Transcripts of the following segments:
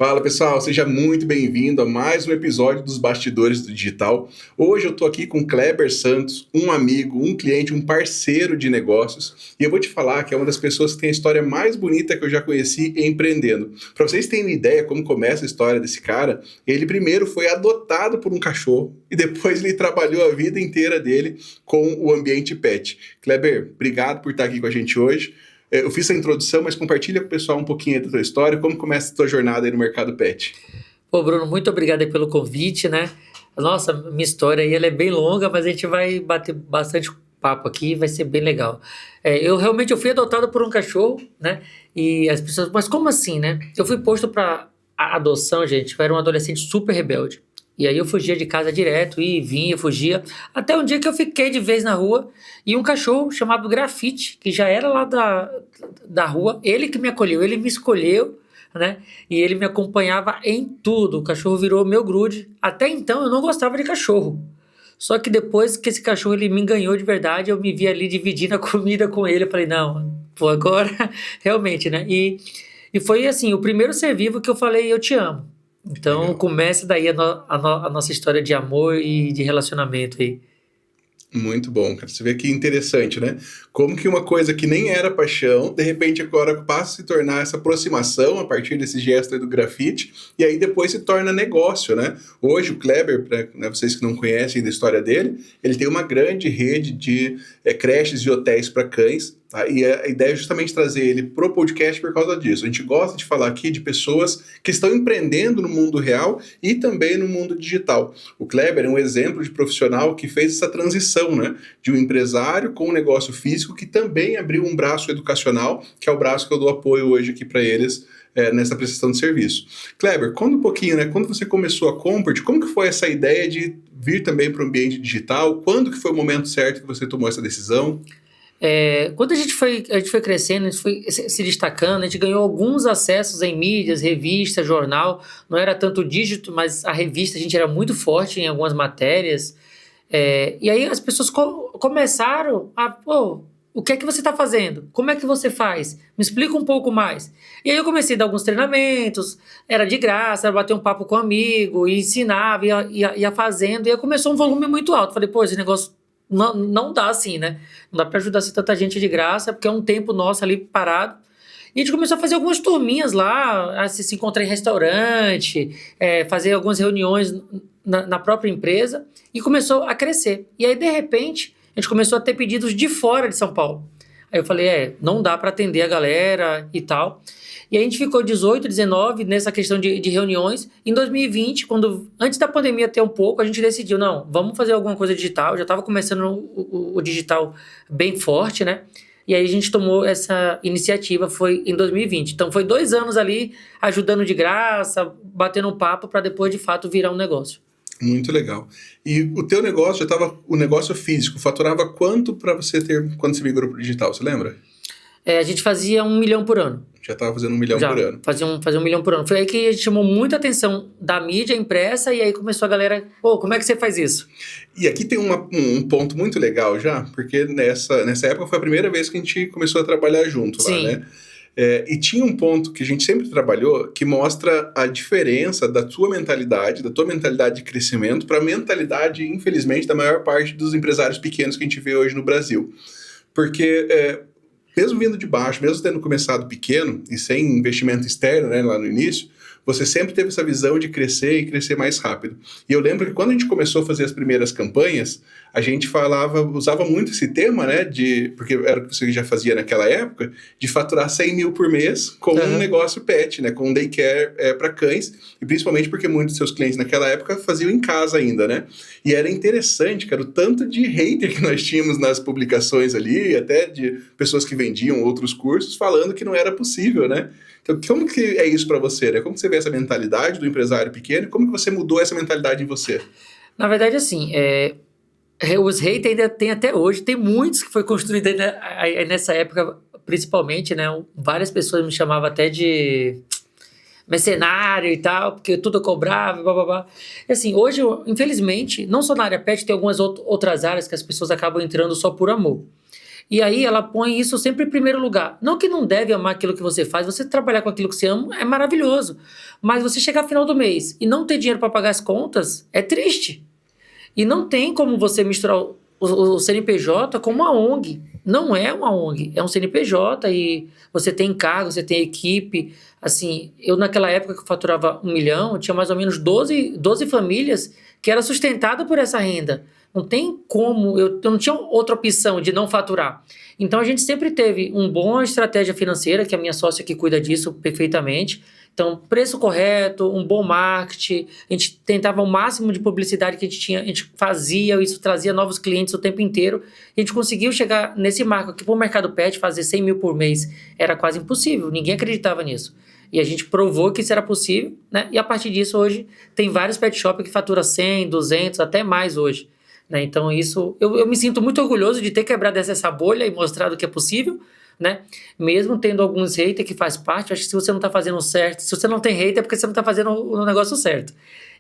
Fala pessoal, seja muito bem-vindo a mais um episódio dos Bastidores do Digital. Hoje eu estou aqui com Kleber Santos, um amigo, um cliente, um parceiro de negócios, e eu vou te falar que é uma das pessoas que tem a história mais bonita que eu já conheci empreendendo. Para vocês terem uma ideia como começa a história desse cara, ele primeiro foi adotado por um cachorro e depois ele trabalhou a vida inteira dele com o ambiente pet. Kleber, obrigado por estar aqui com a gente hoje. Eu fiz a introdução, mas compartilha com o pessoal um pouquinho da tua história, como começa a tua jornada aí no mercado pet. Pô, Bruno, muito obrigado aí pelo convite, né? Nossa, minha história aí ela é bem longa, mas a gente vai bater bastante papo aqui, vai ser bem legal. Eu fui adotado por um cachorro, né? E as pessoas, mas como assim, né? Eu fui posto para adoção, gente, eu era um adolescente super rebelde. E aí eu fugia de casa direto, e vinha, fugia, até um dia que eu fiquei de vez na rua, e um cachorro chamado Grafite, que já era lá da rua, ele que me acolheu, ele me escolheu, né? E ele me acompanhava em tudo. O cachorro virou meu grude. Até então eu não gostava de cachorro. Só que depois que esse cachorro ele me ganhou de verdade, eu me vi ali dividindo a comida com ele. Eu falei, não, pô, agora realmente, né? E foi assim, o primeiro ser vivo que eu falei, eu te amo. Então Legal. começa daí a nossa história de amor e de relacionamento aí. Muito bom, cara. Você vê que interessante, né? Como que uma coisa que nem era paixão, de repente agora passa a se tornar essa aproximação a partir desse gesto aí do grafite, e aí depois se torna negócio, né? Hoje o Kleber, né, vocês que não conhecem da história dele, ele tem uma grande rede de creches e hotéis para cães. Tá? E a ideia é justamente trazer ele pro podcast por causa disso. A gente gosta de falar aqui de pessoas que estão empreendendo no mundo real e também no mundo digital. O Kleber é um exemplo de profissional que fez essa transição, né? De um empresário com um negócio físico que também abriu um braço educacional, que é o braço que eu dou apoio hoje aqui para eles nessa prestação de serviço. Kleber, conta um pouquinho, né? Quando você começou a Compart, como que foi essa ideia de vir também para o ambiente digital? Quando que foi o momento certo que você tomou essa decisão? Quando a gente foi crescendo, a gente foi se destacando, a gente ganhou alguns acessos em mídias, revista, jornal. Não era tanto dígito, mas a revista a gente era muito forte em algumas matérias. E aí as pessoas começaram a, pô, o que é que você está fazendo? Como é que você faz? Me explica um pouco mais. E aí eu comecei a dar alguns treinamentos, era de graça, era bater um papo com um amigo, e ensinava, ia fazendo, e aí começou um volume muito alto. Falei, pô, esse negócio não dá assim, né? Não dá para ajudar assim, tanta gente de graça, porque é um tempo nosso ali parado. E a gente começou a fazer algumas turminhas lá, a se encontrar em restaurante, fazer algumas reuniões na própria empresa, e começou a crescer. E aí, de repente, a gente começou a ter pedidos de fora de São Paulo. Aí eu falei, não dá para atender a galera e tal. E aí a gente ficou 18, 19 nessa questão de reuniões. Em 2020, antes da pandemia até um pouco, a gente decidiu, não, vamos fazer alguma coisa digital. Já estava começando o digital bem forte, né? E aí a gente tomou essa iniciativa, foi em 2020. Então foi 2 anos ali, ajudando de graça, batendo um papo, para depois, de fato, virar um negócio. Muito legal. E o teu negócio já estava, o negócio físico, faturava quanto para você ter quando você migrou para o digital, você lembra? A gente fazia 1 milhão por ano. Já estava fazendo 1 milhão Já, por ano. fazia 1 milhão por ano. Foi aí que a gente chamou muita atenção da mídia impressa, e aí começou a galera, pô, como é que você faz isso? E aqui tem um ponto muito legal já, porque nessa época foi a primeira vez que a gente começou a trabalhar junto lá, Sim. né? E tinha um ponto que a gente sempre trabalhou que mostra a diferença da tua mentalidade de crescimento para a mentalidade, infelizmente, da maior parte dos empresários pequenos que a gente vê hoje no Brasil. Porque mesmo vindo de baixo, mesmo tendo começado pequeno e sem investimento externo, né, lá no início, você sempre teve essa visão de crescer e crescer mais rápido. E eu lembro que quando a gente começou a fazer as primeiras campanhas, a gente usava muito esse tema, né, porque era o que você já fazia naquela época, de faturar 100 mil por mês com um negócio pet, né, com um daycare para cães, e principalmente porque muitos dos seus clientes naquela época faziam em casa ainda, né? E era interessante, cara, o tanto de hater que nós tínhamos nas publicações ali, até de pessoas que vendiam outros cursos, falando que não era possível, né? Então, como que é isso para você, né? Como que você vê essa mentalidade do empresário pequeno e como que você mudou essa mentalidade em você? Na verdade, assim, os haters ainda tem até hoje, tem muitos que foi construído nessa época, principalmente, né? Várias pessoas me chamavam até de mercenário e tal, porque tudo eu cobrava, blá, blá, blá. E assim, hoje, infelizmente, não só na área pet, tem algumas outras áreas que as pessoas acabam entrando só por amor. E aí ela põe isso sempre em primeiro lugar. Não que não deve amar aquilo que você faz, você trabalhar com aquilo que você ama é maravilhoso. Mas você chegar no final do mês e não ter dinheiro para pagar as contas é triste. E não tem como você misturar o CNPJ com uma ONG. Não é uma ONG, é um CNPJ e você tem cargo, você tem equipe. Assim, eu naquela época que eu faturava 1 milhão, eu tinha mais ou menos 12 famílias que eram sustentadas por essa renda. Não tem como, eu não tinha outra opção de não faturar. Então a gente sempre teve uma boa estratégia financeira, que a minha sócia que cuida disso perfeitamente. Então, preço correto, um bom marketing, a gente tentava o máximo de publicidade que a gente tinha, a gente fazia, isso trazia novos clientes o tempo inteiro. A gente conseguiu chegar nesse marco, que para o mercado pet fazer 100 mil por mês era quase impossível, ninguém acreditava nisso. E a gente provou que isso era possível, né? E a partir disso, hoje, tem vários pet shops que faturam 100, 200, até mais hoje. Né? Então, isso, eu me sinto muito orgulhoso de ter quebrado essa bolha e mostrado que é possível, né? Mesmo tendo alguns haters que faz parte, eu acho que se você não está fazendo certo, se você não tem hater é porque você não está fazendo o negócio certo.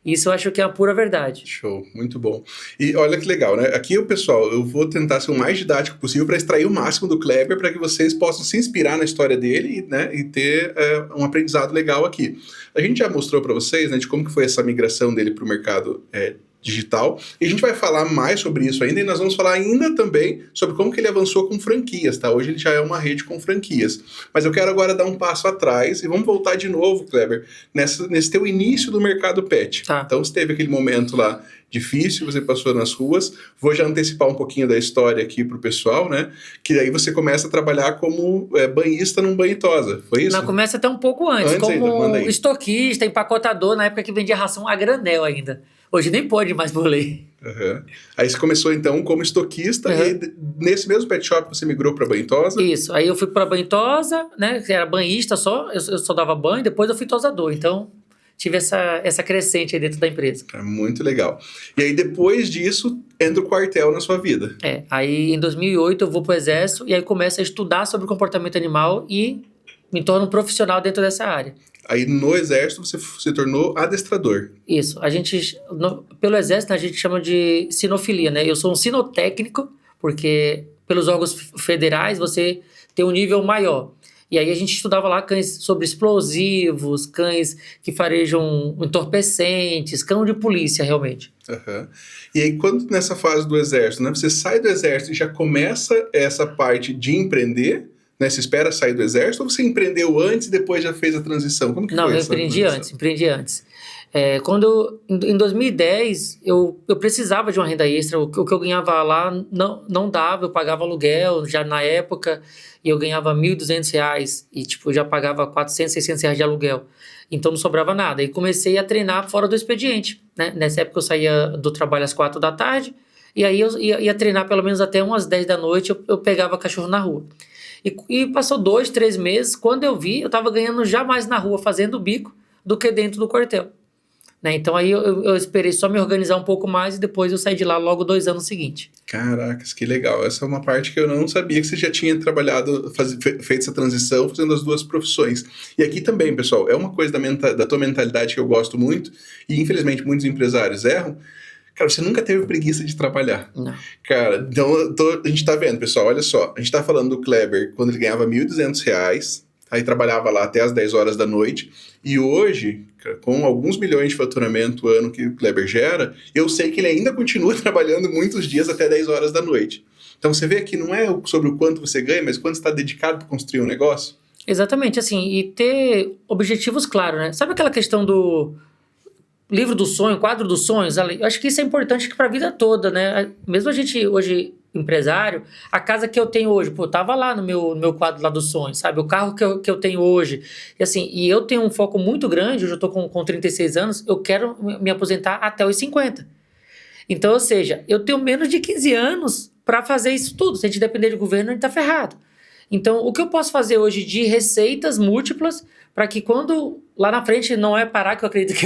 Isso eu acho que é a pura verdade. Show, muito bom. E olha que legal, né? Aqui, pessoal, eu vou tentar ser o mais didático possível para extrair o máximo do Kleber para que vocês possam se inspirar na história dele, né? E ter um aprendizado legal aqui. A gente já mostrou para vocês, né, de como que foi essa migração dele para o mercado digital, e a gente vai falar mais sobre isso ainda, e nós vamos falar ainda também sobre como que ele avançou com franquias, tá? Hoje ele já é uma rede com franquias, mas eu quero agora dar um passo atrás, e vamos voltar de novo, Kleber, nesse teu início do mercado pet. Tá. Então você teve aquele momento lá difícil, você passou nas ruas, vou já antecipar um pouquinho da história aqui pro pessoal, né? Que aí você começa a trabalhar como banhista num banho e tosa, foi isso? Não, começa até um pouco antes como estoquista, empacotador, na época que vendia ração a granel ainda. Hoje nem pode mais por lei. Uhum. Aí você começou então como estoquista, e aí, nesse mesmo pet shop você migrou para banho e tosa? Isso, aí eu fui para banho e tosa, né? Que era banhista só, eu só dava banho, depois eu fui tosador. Então tive essa crescente aí dentro da empresa. É muito legal. E aí depois disso entra o quartel na sua vida. Aí em 2008 eu vou pro exército e aí começo a estudar sobre o comportamento animal e me torno um profissional dentro dessa área. Aí no exército você se tornou adestrador. Isso, pelo exército a gente chama de sinofilia, né? Eu sou um sinotécnico, porque pelos órgãos federais você tem um nível maior. E aí a gente estudava lá cães sobre explosivos, cães que farejam entorpecentes, cão de polícia realmente. Uhum. E aí quando nessa fase do exército, né, você sai do exército e já começa essa parte de empreender, né? Você espera sair do exército ou você empreendeu antes e depois já fez a transição? Como que Não, foi eu essa transição? empreendi antes. Em 2010, eu precisava de uma renda extra, o que eu ganhava lá não dava, eu pagava aluguel já na época, e eu ganhava R$1.200, e tipo, eu já pagava R$400, R$600 de aluguel, então não sobrava nada, e comecei a treinar fora do expediente, né? Nessa época eu saía do trabalho às 4 da tarde, e aí eu ia treinar pelo menos até umas 10 da noite, eu pegava cachorro na rua. E passou 2, 3 meses, quando eu vi, eu estava ganhando já mais na rua, fazendo bico, do que dentro do quartel. Né? Então aí eu esperei só me organizar um pouco mais e depois eu saí de lá logo 2 anos seguintes. Caracas, que legal. Essa é uma parte que eu não sabia que você já tinha trabalhado, feito essa transição, fazendo as duas profissões. E aqui também, pessoal, é uma coisa da tua mentalidade que eu gosto muito, e infelizmente muitos empresários erram. Cara, você nunca teve preguiça de trabalhar. Não. Cara, então a gente tá vendo, pessoal, olha só. A gente tá falando do Kleber quando ele ganhava R$1.200, aí trabalhava lá até as 10 horas da noite. E hoje, cara, com alguns milhões de faturamento ano que o Kleber gera, eu sei que ele ainda continua trabalhando muitos dias até 10 horas da noite. Então você vê que não é sobre o quanto você ganha, mas quanto você está dedicado para construir um negócio. Exatamente, assim, e ter objetivos claros, né? Sabe aquela questão do livro do sonho, quadro dos sonhos? Eu acho que isso é importante para a vida toda, né? Mesmo a gente hoje empresário, a casa que eu tenho hoje, tava lá no meu quadro lá dos sonhos, sabe? O carro que eu tenho hoje. E assim, e eu tenho um foco muito grande, hoje eu tô com 36 anos, eu quero me aposentar até os 50. Então, ou seja, eu tenho menos de 15 anos para fazer isso tudo. Se a gente depender do governo, a gente tá ferrado. Então, o que eu posso fazer hoje de receitas múltiplas para que quando lá na frente não é parar, que eu acredito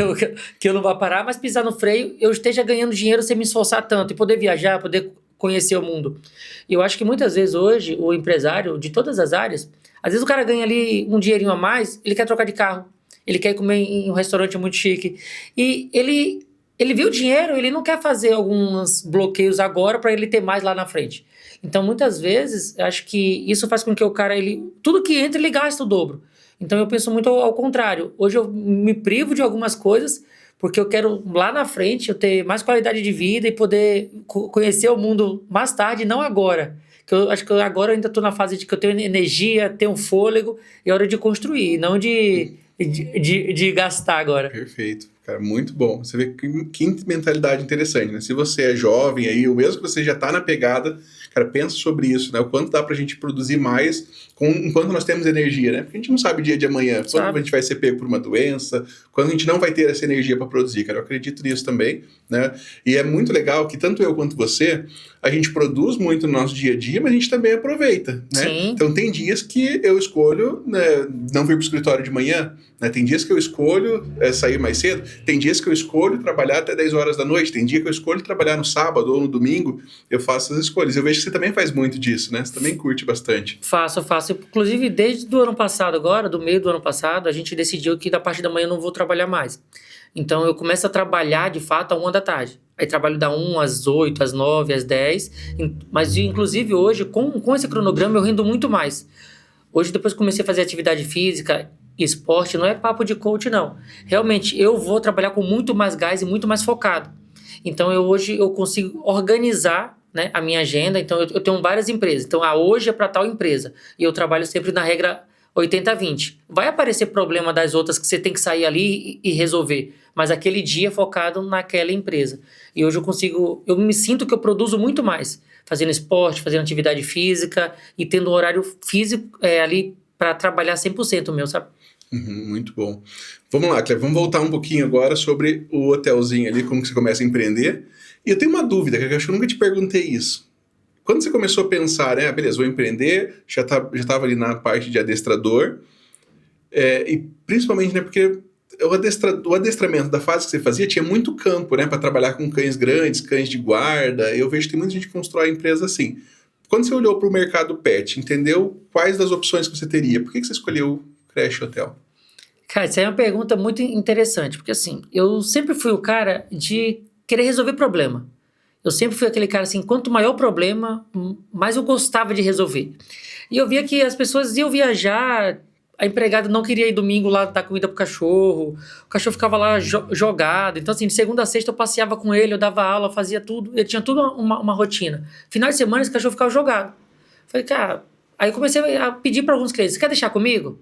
que eu não vou parar, mas pisar no freio, eu esteja ganhando dinheiro sem me esforçar tanto e poder viajar, poder conhecer o mundo. E eu acho que muitas vezes hoje o empresário de todas as áreas, às vezes o cara ganha ali um dinheirinho a mais, ele quer trocar de carro, ele quer comer em um restaurante muito chique e ele viu o dinheiro, ele não quer fazer alguns bloqueios agora para ele ter mais lá na frente. Então, muitas vezes, eu acho que isso faz com que o cara, tudo que entra, ele gasta o dobro. Então, eu penso muito ao contrário. Hoje eu me privo de algumas coisas porque eu quero, lá na frente, eu ter mais qualidade de vida e poder conhecer o mundo mais tarde, não agora. Que eu acho que agora eu ainda estou na fase de que eu tenho energia, tenho fôlego, e é hora de construir, não de gastar agora. Perfeito, cara, muito bom. Você vê que mentalidade interessante, né? Se você é jovem aí, ou mesmo que você já tá na pegada, cara, pensa sobre isso, né? O quanto dá pra gente produzir mais enquanto nós temos energia, né? Porque a gente não sabe o dia de amanhã, quando a gente vai ser pego por uma doença, quando a gente não vai ter essa energia para produzir, cara. Eu acredito nisso também, né? E é muito legal que tanto eu quanto você, a gente produz muito no nosso dia a dia, mas a gente também aproveita, né? Sim. Então tem dias que eu escolho, né, não vir pro escritório de manhã, né? Tem dias que eu escolho sair mais cedo, tem dias que eu escolho trabalhar até 10 horas da noite, tem dia que eu escolho trabalhar no sábado ou no domingo, eu faço as escolhas. Eu vejo que você também faz muito disso, né? Você também curte bastante. Faço. Inclusive, desde o ano passado agora, do meio do ano passado, a gente decidiu que da parte da manhã eu não vou trabalhar mais. Então, eu começo a trabalhar, de fato, à 1 da tarde. Aí trabalho da 1 às 8, às 9, às 10. Mas, inclusive, hoje, com esse cronograma, eu rendo muito mais. Hoje, depois que comecei a fazer atividade física, esporte, não é papo de coach, não. Realmente, eu vou trabalhar com muito mais gás e muito mais focado. Então, hoje eu consigo organizar, né, a minha agenda. Então, eu tenho várias empresas. Então, hoje é para tal empresa. E eu trabalho sempre na regra 80-20. Vai aparecer problema das outras que você tem que sair ali e resolver. Mas aquele dia focado naquela empresa. E hoje eu me sinto que eu produzo muito mais. Fazendo esporte, fazendo atividade física e tendo um horário físico ali para trabalhar 100% meu, sabe? Muito bom. Vamos lá, Cleber, vamos voltar um pouquinho agora sobre o hotelzinho ali, como que você começa a empreender. E eu tenho uma dúvida, que eu acho que eu nunca te perguntei isso. Quando você começou a pensar, né, beleza, vou empreender, já estava ali na parte de adestrador, e principalmente, né, porque o adestramento da fase que você fazia tinha muito campo, né, para trabalhar com cães grandes, cães de guarda. Eu vejo que tem muita gente que constrói empresa assim. Quando você olhou para o mercado pet, entendeu quais das opções que você teria? Por que você escolheu creche hotel? Cara, isso aí é uma pergunta muito interessante, porque assim, eu sempre fui o cara de querer resolver problema. Eu sempre fui aquele cara assim, quanto maior o problema, mais eu gostava de resolver. E eu via que as pessoas iam viajar, a empregada não queria ir domingo lá dar comida pro cachorro, o cachorro ficava lá jogado. Então assim, de segunda a sexta eu passeava com ele, eu dava aula, eu fazia tudo, eu tinha tudo uma rotina. Final de semana esse cachorro ficava jogado. Falei, cara, aí eu comecei a pedir para alguns clientes, você quer deixar comigo?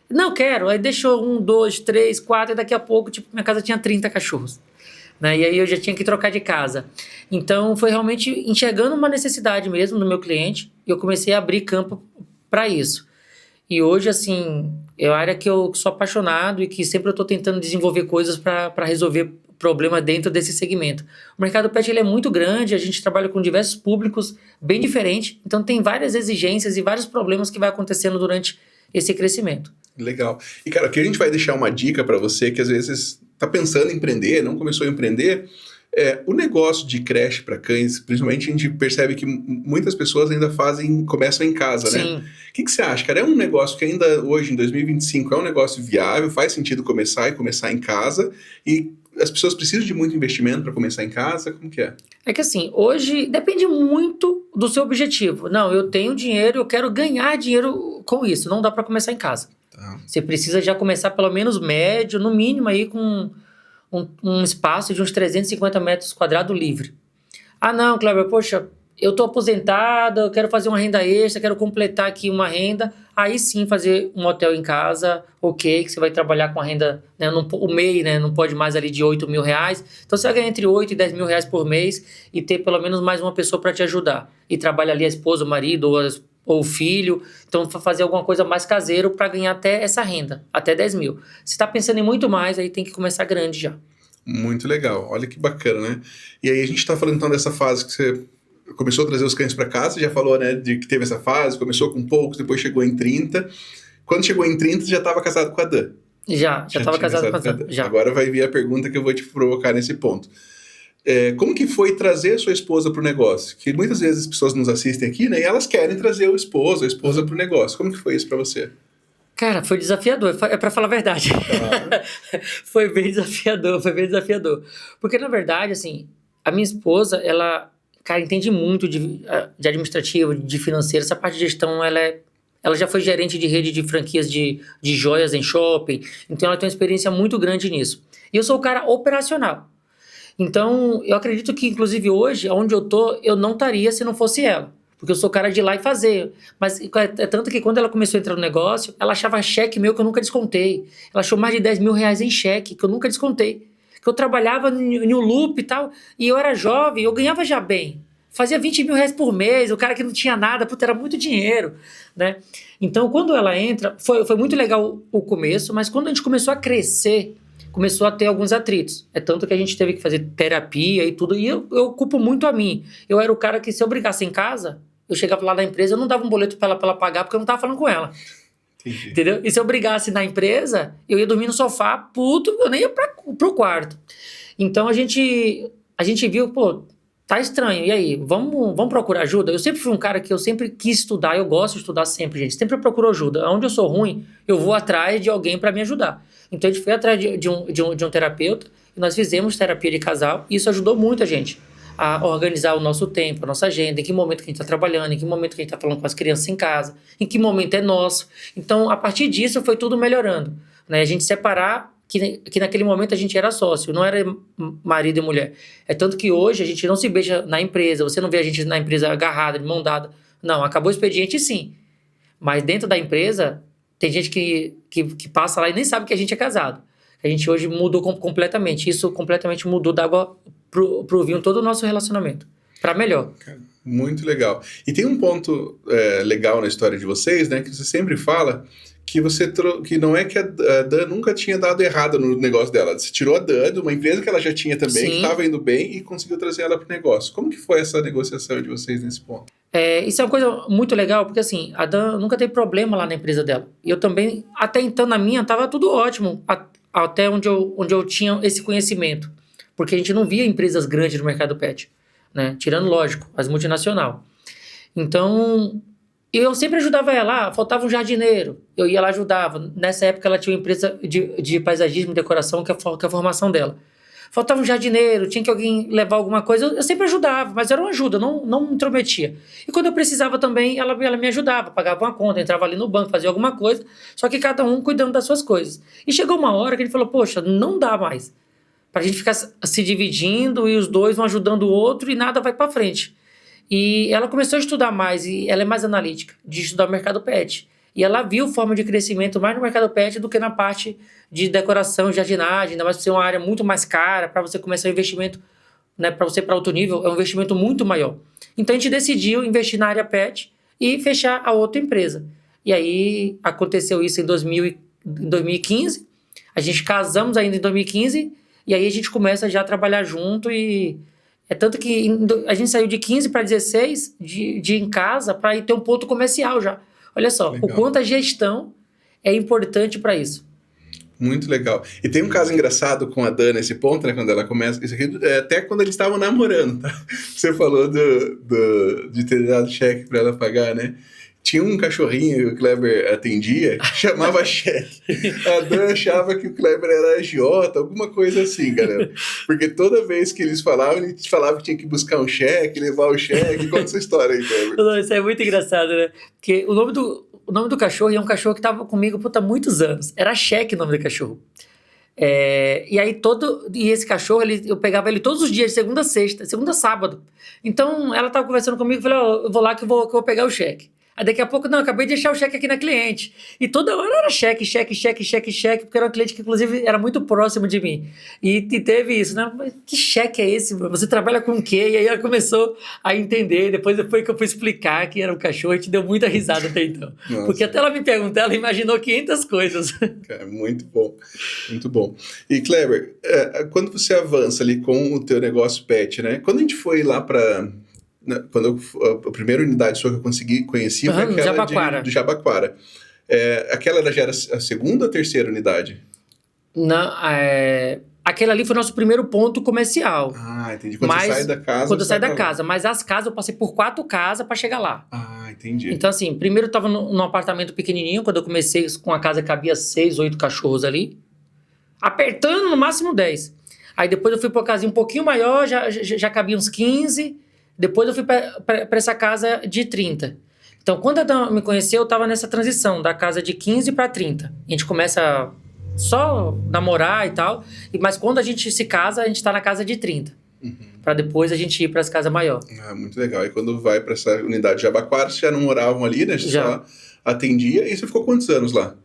Não, quero. Aí deixou 1, 2, 3, 4, e daqui a pouco, tipo, minha casa tinha 30 cachorros. Né? E aí eu já tinha que trocar de casa. Então foi realmente enxergando uma necessidade mesmo no meu cliente, e eu comecei a abrir campo para isso. E hoje, assim, é uma área que eu sou apaixonado e que sempre eu estou tentando desenvolver coisas para resolver problema dentro desse segmento. O mercado pet ele é muito grande, a gente trabalha com diversos públicos bem diferentes, então tem várias exigências e vários problemas que vai acontecendo durante esse crescimento. Legal. E, cara, aqui a gente vai deixar uma dica para você que às vezes está pensando em empreender, não começou a empreender. O negócio de creche para cães, principalmente a gente percebe que muitas pessoas ainda começam em casa, Sim. né? O que você acha, cara? É um negócio que ainda hoje, em 2025, é um negócio viável, faz sentido começar em casa, e as pessoas precisam de muito investimento para começar em casa? Como que é? É que assim, hoje depende muito do seu objetivo. Não, eu tenho dinheiro, eu quero ganhar dinheiro com isso, não dá para começar em casa. Tá. Você precisa já começar pelo menos médio, no mínimo aí com um espaço de uns 350 metros quadrados livre. Ah não, Cleber, poxa, eu estou aposentado, eu quero fazer uma renda extra, quero completar aqui uma renda. Aí sim fazer um hotel em casa, ok, que você vai trabalhar com a renda, né, o MEI, né, não pode mais ali de 8 mil reais. Então você vai ganhar entre 8 e 10 mil reais por mês e ter pelo menos mais uma pessoa para te ajudar. E trabalha ali a esposa, o marido ou o filho. Então fazer alguma coisa mais caseiro para ganhar até essa renda, até 10 mil. Se está pensando em muito mais, aí tem que começar grande já. Muito legal, olha que bacana, né? E aí a gente está falando então dessa fase que você começou a trazer os cães para casa, já falou, né, de que teve essa fase, começou com poucos, depois chegou em 30. Quando chegou em 30, você já estava casado com a Dan? Já estava casado com a Dan. Já. Agora vai vir a pergunta que eu vou te provocar nesse ponto. Como que foi trazer a sua esposa para o negócio? Que muitas vezes as pessoas nos assistem aqui, né, e elas querem trazer o esposo, a esposa para o negócio. Como que foi isso para você? Cara, foi desafiador, é pra falar a verdade. Foi bem desafiador. Porque, na verdade, assim, a minha esposa, ela cara, entende muito de administrativo, de financeiro. Essa parte de gestão, ela já foi gerente de rede de franquias de joias em shopping, então ela tem uma experiência muito grande nisso. E eu sou o cara operacional. Então, eu acredito que, inclusive, hoje, onde eu tô, eu não estaria se não fosse ela. Porque eu sou o cara de ir lá e fazer. Mas é tanto que quando ela começou a entrar no negócio, ela achava cheque meu que eu nunca descontei. Ela achou mais de 10 mil reais em cheque, que eu nunca descontei. Que eu trabalhava em um loop e tal, e eu era jovem, eu ganhava já bem. Fazia 20 mil reais por mês, o cara que não tinha nada, puta, era muito dinheiro, né? Então, quando ela entra, foi muito legal o começo, mas quando a gente começou a crescer, começou a ter alguns atritos. É tanto que a gente teve que fazer terapia e tudo, e eu culpo muito a mim. Eu era o cara que, se eu brigasse em casa, eu chegava lá na empresa, eu não dava um boleto pra ela pagar, porque eu não tava falando com ela. Entendi. Entendeu? E se eu brigasse na empresa, eu ia dormir no sofá, puto, eu nem ia pro quarto. Então a gente viu, pô, tá estranho, e aí, vamos procurar ajuda? Eu sempre fui um cara que eu sempre quis estudar, eu gosto de estudar sempre, gente, sempre procuro ajuda. Onde eu sou ruim, eu vou atrás de alguém para me ajudar. Então a gente foi atrás de um terapeuta, e nós fizemos terapia de casal, e isso ajudou muito a gente a organizar o nosso tempo, a nossa agenda, em que momento que a gente está trabalhando, em que momento que a gente está falando com as crianças em casa, em que momento é nosso. Então, a partir disso, foi tudo melhorando, né? A gente separar que naquele momento a gente era sócio, não era marido e mulher. É tanto que hoje a gente não se beija na empresa, você não vê a gente na empresa agarrada, de mão dada. Não, acabou o expediente sim. Mas dentro da empresa, tem gente que passa lá e nem sabe que a gente é casado. A gente hoje mudou completamente. Isso completamente mudou da água pro vinho todo o nosso relacionamento. Para melhor. Muito legal. E tem um ponto legal na história de vocês, né? Que você sempre fala que que não é que a Dan nunca tinha dado errado no negócio dela. Você tirou a Dan de uma empresa que ela já tinha também, que estava indo bem, e conseguiu trazer ela pro negócio. Como que foi essa negociação de vocês nesse ponto? Isso é uma coisa muito legal, porque assim, a Dan nunca teve problema lá na empresa dela. E eu também, até então na minha, tava tudo ótimo, até onde eu tinha esse conhecimento. Porque a gente não via empresas grandes no mercado pet, né? Tirando, lógico, as multinacionais. Então, eu sempre ajudava ela. Faltava um jardineiro, eu ia lá e ajudava. Nessa época ela tinha uma empresa de paisagismo e decoração, que é a formação dela. Faltava um jardineiro, tinha que alguém levar alguma coisa, eu sempre ajudava, mas era uma ajuda, não me intrometia. E quando eu precisava também, ela me ajudava, pagava uma conta, entrava ali no banco, fazia alguma coisa, só que cada um cuidando das suas coisas. E chegou uma hora que a gente falou, poxa, não dá mais pra gente ficar se dividindo e os dois vão ajudando o outro e nada vai pra frente. E ela começou a estudar mais, e ela é mais analítica, de estudar o mercado pet. E ela viu forma de crescimento mais no mercado pet do que na parte de decoração e jardinagem, ainda mais por ser uma área muito mais cara, para você começar o investimento, né, para você ir para outro nível, é um investimento muito maior. Então a gente decidiu investir na área pet e fechar a outra empresa. E aí aconteceu isso em 2015, a gente casamos ainda em 2015, e aí a gente começa já a trabalhar junto, e é tanto que a gente saiu de 15 para 16 de em casa para ir ter um ponto comercial já. Olha só, legal. O quanto a gestão é importante para isso. Muito legal. E tem um caso engraçado com a Dan nesse ponto, né? Quando ela começa... Isso aqui, até quando eles estavam namorando, tá? Você falou de ter dado cheque para ela pagar, né? Tinha um cachorrinho que o Kleber atendia, que chamava cheque. A Dan achava que o Kleber era agiota, alguma coisa assim, galera. Porque toda vez que eles falavam que tinha que buscar um cheque, levar o cheque. Conta essa história aí, Kleber. Não, isso é muito engraçado, né? Porque o nome do cachorro é um cachorro que estava comigo há muitos anos. Era Cheque o nome do cachorro. E aí e esse cachorro, eu pegava ele todos os dias, de segunda a sexta, segunda a sábado. Então ela estava conversando comigo e falei, eu vou lá que eu vou pegar o cheque. Aí daqui a pouco, não, acabei de deixar o cheque aqui na cliente. E toda hora era cheque, porque era uma cliente que, inclusive, era muito próximo de mim. E teve isso, né? Mas que cheque é esse, mano? Você trabalha com o quê? E aí ela começou a entender. Depois que eu fui explicar que era um cachorro, a gente deu muita risada até então. Nossa. Porque até ela me perguntou, ela imaginou 500 coisas. Cara, muito bom, muito bom. E, Kleber, quando você avança ali com o teu negócio pet, né? Quando a gente foi lá para... Quando a primeira unidade sua que eu conheci foi aquela do Jabaquara. Aquela já era a segunda ou terceira unidade? Não, aquela ali foi o nosso primeiro ponto comercial. Ah, entendi. Quando você sai da casa... Quando eu saí da casa. Mas as casas, eu passei por 4 casas para chegar lá. Ah, entendi. Então, assim, primeiro eu estava num apartamento pequenininho, quando eu comecei com a casa cabia 6, 8 cachorros ali. Apertando no máximo 10. Aí depois eu fui para uma casinha um pouquinho maior, já cabia uns 15... Depois eu fui para essa casa de 30. Então, quando ela me conheceu, eu estava nessa transição da casa de 15 para 30. A gente começa só namorar e tal, mas quando a gente se casa, a gente está na casa de 30. Para depois a gente ir para as casas maiores. Muito legal. E quando vai para essa unidade de Jabaquara, vocês já não moravam ali, né? Você só atendia. E você ficou quantos anos lá?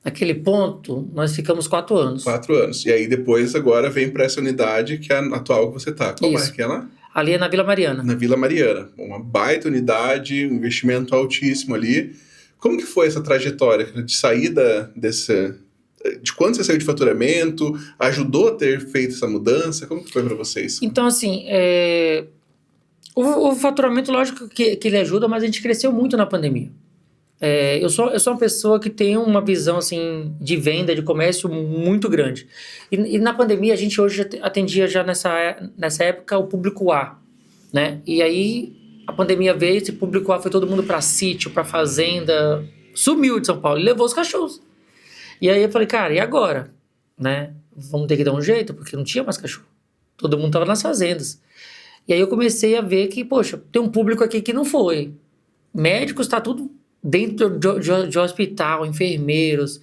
Naquele ponto, nós ficamos 4 anos. 4 anos. E aí depois agora vem para essa unidade que é a atual que você tá. Qual é que é lá? Ali é na Vila Mariana. Na Vila Mariana. Uma baita unidade, um investimento altíssimo ali. Como que foi essa trajetória de saída desse... De quando você saiu de faturamento? Ajudou a ter feito essa mudança? Como que foi para vocês? Então, assim, o faturamento, lógico que ele ajuda, mas a gente cresceu muito na pandemia. Eu sou uma pessoa que tem uma visão assim, de venda, de comércio muito grande. E na pandemia, a gente hoje atendia já nessa época o público A, né? E aí a pandemia veio, esse público A foi todo mundo para sítio, para fazenda, sumiu de São Paulo e levou os cachorros. E aí eu falei, cara, e agora? Né? Vamos ter que dar um jeito, porque não tinha mais cachorro. Todo mundo estava nas fazendas. E aí eu comecei a ver que, poxa, tem um público aqui que não foi. Médicos, está tudo dentro de hospital, enfermeiros.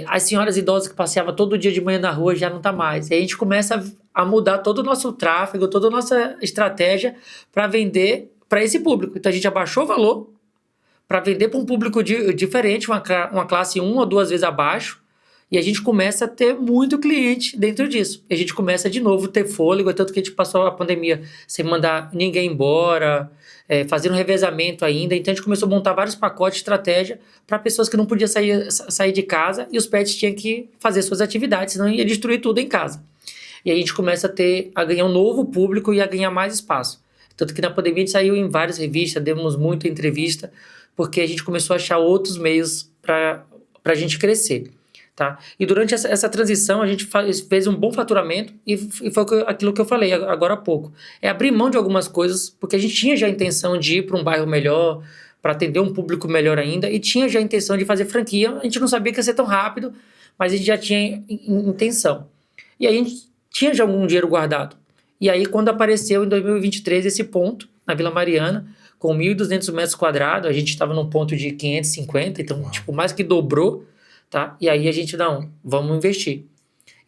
As senhoras idosas que passeavam todo dia de manhã na rua já não está mais. E aí a gente começa a mudar todo o nosso tráfego, toda a nossa estratégia para vender para esse público. Então a gente abaixou o valor para vender para um público diferente, uma classe 1 ou 2 vezes abaixo, e a gente começa a ter muito cliente dentro disso. E a gente começa de novo a ter fôlego, tanto que a gente passou a pandemia sem mandar ninguém embora, fazendo revezamento ainda. Então a gente começou a montar vários pacotes de estratégia para pessoas que não podiam sair de casa e os pets tinham que fazer suas atividades, senão ia destruir tudo em casa. E aí a gente começa a ganhar um novo público e a ganhar mais espaço. Tanto que na pandemia a gente saiu em várias revistas, demos muita entrevista, porque a gente começou a achar outros meios para a gente crescer, tá? E durante essa transição a gente fez um bom faturamento e foi aquilo que eu falei agora há pouco. Abrir mão de algumas coisas, porque a gente tinha já a intenção de ir para um bairro melhor, para atender um público melhor ainda, e tinha já a intenção de fazer franquia. A gente não sabia que ia ser tão rápido, mas a gente já tinha intenção. E aí a gente tinha já algum dinheiro guardado. E aí quando apareceu em 2023 esse ponto, na Vila Mariana, com 1.200 metros quadrados, a gente estava num ponto de 550, então, mais que dobrou, tá? E aí a gente, vamos investir.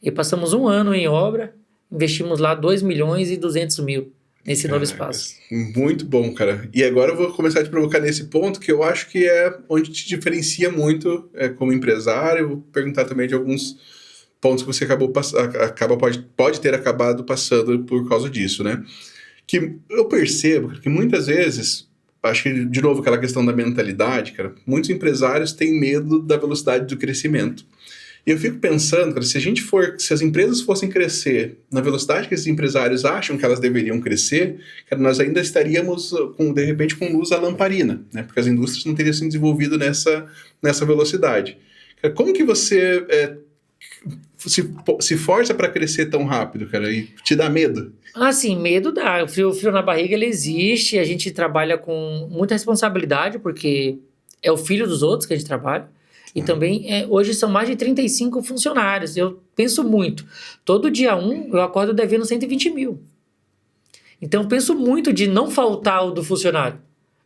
E passamos 1 ano em obra, investimos lá 2.200.000 nesse novo espaço. Muito bom, cara. E agora eu vou começar a te provocar nesse ponto, que eu acho que é onde te diferencia muito como empresário. Eu vou perguntar também de alguns pontos que você pode ter acabado passando por causa disso, né? Que eu percebo que muitas vezes, acho que de novo aquela questão da mentalidade, cara, muitos empresários têm medo da velocidade do crescimento. E eu fico pensando, cara, se as empresas fossem crescer na velocidade que esses empresários acham que elas deveriam crescer, cara, nós ainda estaríamos de repente com luz à lamparina, né? Porque as indústrias não teriam se desenvolvido nessa velocidade. Cara, como que você se força para crescer tão rápido, cara, e te dá medo? Sim, medo dá. O frio na barriga, ele existe. A gente trabalha com muita responsabilidade, porque é o filho dos outros que a gente trabalha. E também, hoje são mais de 35 funcionários. Eu penso muito. Todo dia 1, eu acordo devendo 120 mil. Então, eu penso muito de não faltar o do funcionário.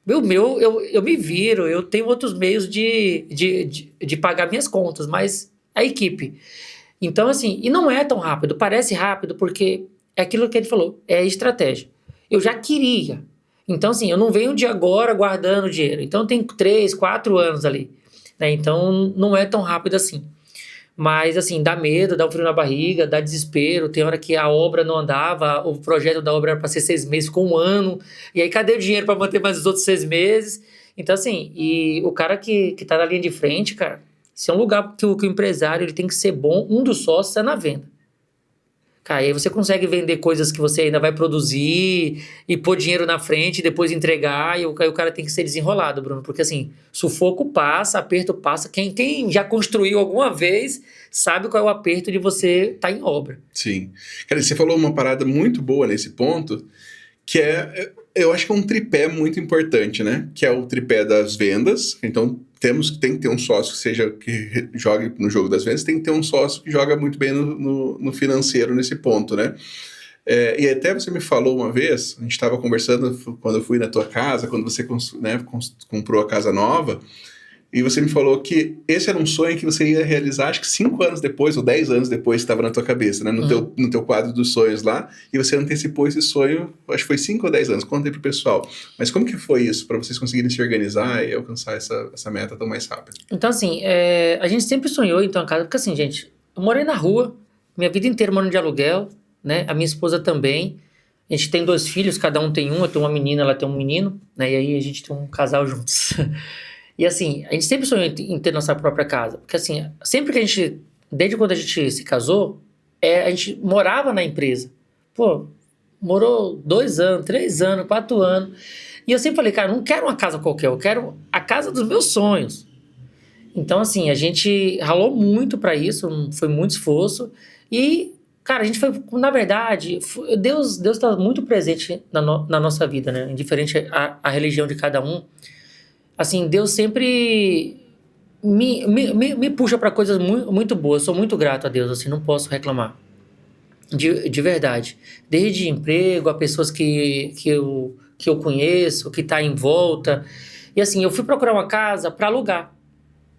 Eu me viro, eu tenho outros meios de pagar minhas contas, mas a equipe. Então, assim, e não é tão rápido. Parece rápido porque é aquilo que ele falou, é estratégia. Eu já queria. Então, assim, eu não venho de agora guardando dinheiro. Então, tem 3, 4 anos ali. Né? Então, não é tão rápido assim. Mas, assim, dá medo, dá um frio na barriga, dá desespero. Tem hora que a obra não andava, o projeto da obra era para ser 6 meses, ficou 1 ano. E aí, cadê o dinheiro para manter mais os outros 6 meses? Então, assim, e o cara que tá na linha de frente, cara, se é um lugar que o empresário ele tem que ser bom, um dos sócios é na venda. Cara, aí você consegue vender coisas que você ainda vai produzir e pôr dinheiro na frente e depois entregar, e o cara tem que ser desenrolado, Bruno, porque assim, sufoco passa, aperto passa. Quem já construiu alguma vez sabe qual é o aperto de você estar em obra. Sim. Cara, você falou uma parada muito boa nesse ponto, que eu acho que é um tripé muito importante, né? Que é o tripé das vendas. Então, tem que ter um sócio que jogue no jogo das vendas, tem que ter um sócio que joga muito bem no financeiro nesse ponto, né? E até você me falou uma vez, a gente estava conversando quando eu fui na tua casa, quando você comprou a casa nova, e você me falou que esse era um sonho que você ia realizar, acho que 5 anos depois, ou 10 anos depois, estava na tua cabeça, né? No teu quadro dos sonhos lá, e você antecipou esse sonho, acho que foi 5 ou 10 anos, conta aí pro pessoal. Mas como que foi isso, para vocês conseguirem se organizar e alcançar essa meta tão mais rápido? Então, assim, a gente sempre sonhou em ter uma casa, porque assim, gente, eu morei na rua, minha vida inteira morando de aluguel, né? A minha esposa também. A gente tem 2 filhos, cada um tem um, eu tenho uma menina, ela tem um menino, né? E aí a gente tem um casal juntos. E assim, a gente sempre sonhou em ter nossa própria casa. Porque assim, sempre que a gente, desde quando a gente se casou, a gente morava na empresa. Pô, morou 2 anos, 3 anos, 4 anos. E eu sempre falei, cara, eu não quero uma casa qualquer, eu quero a casa dos meus sonhos. Então assim, a gente ralou muito pra isso, foi muito esforço. E, cara, a gente foi, na verdade, Deus tá muito presente na nossa vida, né? Indiferente à religião de cada um. Assim, Deus sempre me puxa para coisas muito boas. Sou muito grato a Deus, assim, não posso reclamar. De verdade. Desde emprego, a pessoas que eu conheço, que tá em volta. E assim, eu fui procurar uma casa para alugar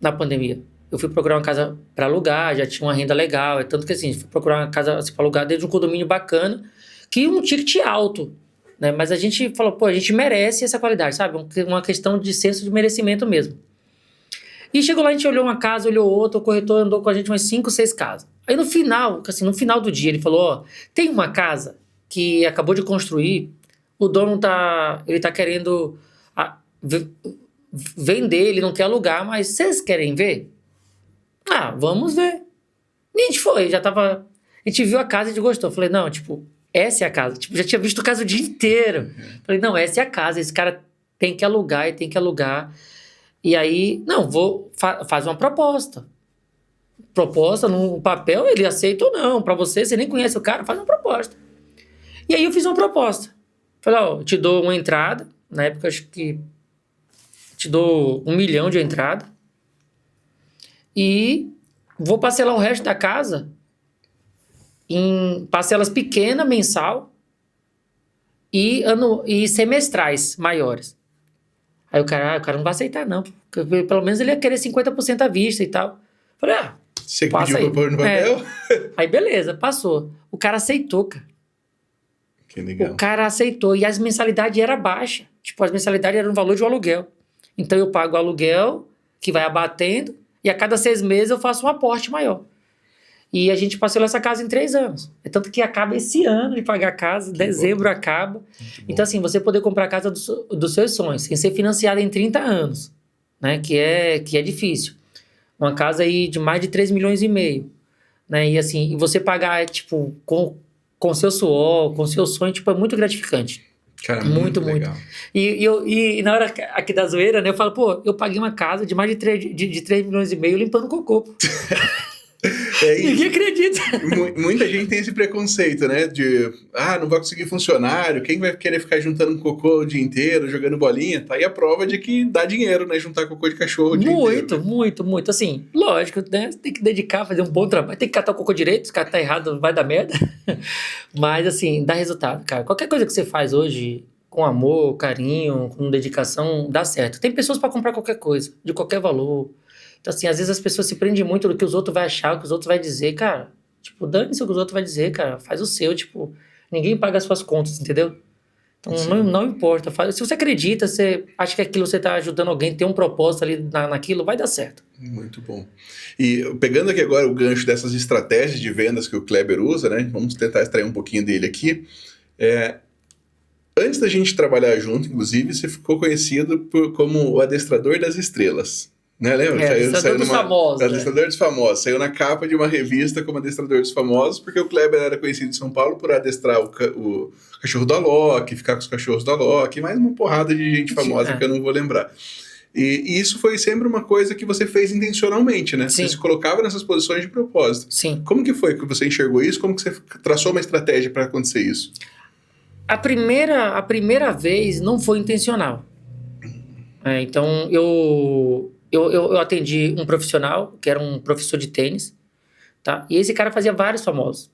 na pandemia. Eu fui procurar uma casa para alugar, já tinha uma renda legal. É tanto que assim, fui procurar uma casa assim, para alugar dentro de um condomínio bacana, que um ticket alto. Né? Mas a gente falou, pô, a gente merece essa qualidade, sabe? Uma questão de senso de merecimento mesmo. E chegou lá, a gente olhou uma casa, olhou outra, o corretor andou com a gente umas 5, 6 casas. Aí no final, assim, no final do dia, ele falou, ó, tem uma casa que acabou de construir, o dono ele tá querendo vender, ele não quer alugar, mas vocês querem ver? Ah, vamos ver. E a gente foi, a gente viu a casa e a gente gostou. Falei, não, tipo, essa é a casa. Tipo, já tinha visto a casa o dia inteiro. Falei, não, essa é a casa. Esse cara tem que alugar e tem que alugar. E aí, não, faz uma proposta. Proposta no papel, ele aceita ou não. Pra você nem conhece o cara, faz uma proposta. E aí eu fiz uma proposta. Falei, ó, eu te dou uma entrada. Na época, acho que te dou 1 milhão de entrada. E vou parcelar o resto da casa em parcelas pequenas, mensal, e semestrais maiores. Aí o cara não vai aceitar, não. Porque pelo menos ele ia querer 50% à vista e tal. Falei, você pediu pra pôr no papel? Aí beleza, passou. O cara aceitou, cara. Que legal. O cara aceitou. E as mensalidades eram baixas. Tipo, as mensalidades eram no valor de um aluguel. Então eu pago o aluguel, que vai abatendo, e a cada 6 meses eu faço um aporte maior. E a gente parcelou essa casa em 3 anos. É tanto que acaba esse ano de pagar a casa, dezembro acaba. Então, assim, você poder comprar a casa dos seus sonhos, sem ser financiada em 30 anos, né? Que é difícil. Uma casa aí de mais de 3,5 milhões, né? E assim, e você pagar, tipo, com seu suor, com seu sonho, tipo, é muito gratificante. Cara, muito legal. E na hora aqui da zoeira, né? Eu falo, pô, eu paguei uma casa de mais de 3,5 milhões limpando cocô. Ninguém acredita. Muita gente tem esse preconceito, né? De, não vai conseguir funcionário, quem vai querer ficar juntando cocô o dia inteiro, jogando bolinha? Tá aí a prova de que dá dinheiro, né? Juntar cocô de cachorro o dia inteiro. Muito. Assim, lógico, né? Você tem que dedicar, fazer um bom trabalho. Tem que catar o cocô direito, se catar errado vai dar merda. Mas, assim, dá resultado, cara. Qualquer coisa que você faz hoje, com amor, carinho, com dedicação, dá certo. Tem pessoas para comprar qualquer coisa, de qualquer valor. Então, assim, às vezes as pessoas se prendem muito no que os outros vão achar, o que os outros vão dizer, cara. Tipo, dane-se o que os outros vão dizer, cara. Faz o seu, tipo, ninguém paga as suas contas, entendeu? Então, não importa. Se você acredita, você acha que aquilo você tá ajudando alguém, tem um propósito ali naquilo, vai dar certo. Muito bom. E pegando aqui agora o gancho dessas estratégias de vendas que o Kleber usa, né? Vamos tentar extrair um pouquinho dele aqui. Antes da gente trabalhar junto, inclusive, você ficou conhecido como o adestrador das estrelas. Né, lembra? Adestrador dos famosos. Adestrador dos famosos. Saiu na capa de uma revista como adestrador dos famosos, porque o Kleber era conhecido em São Paulo por adestrar o cachorro do Alok, ficar com os cachorros do Alok, mais uma porrada de gente famosa que eu não vou lembrar. E isso foi sempre uma coisa que você fez intencionalmente, né? Sim. Você se colocava nessas posições de propósito. Sim. Como que foi que você enxergou isso? Como que você traçou uma estratégia para acontecer isso? A primeira vez não foi intencional. Então, eu atendi um profissional, que era um professor de tênis, tá? E esse cara fazia vários famosos.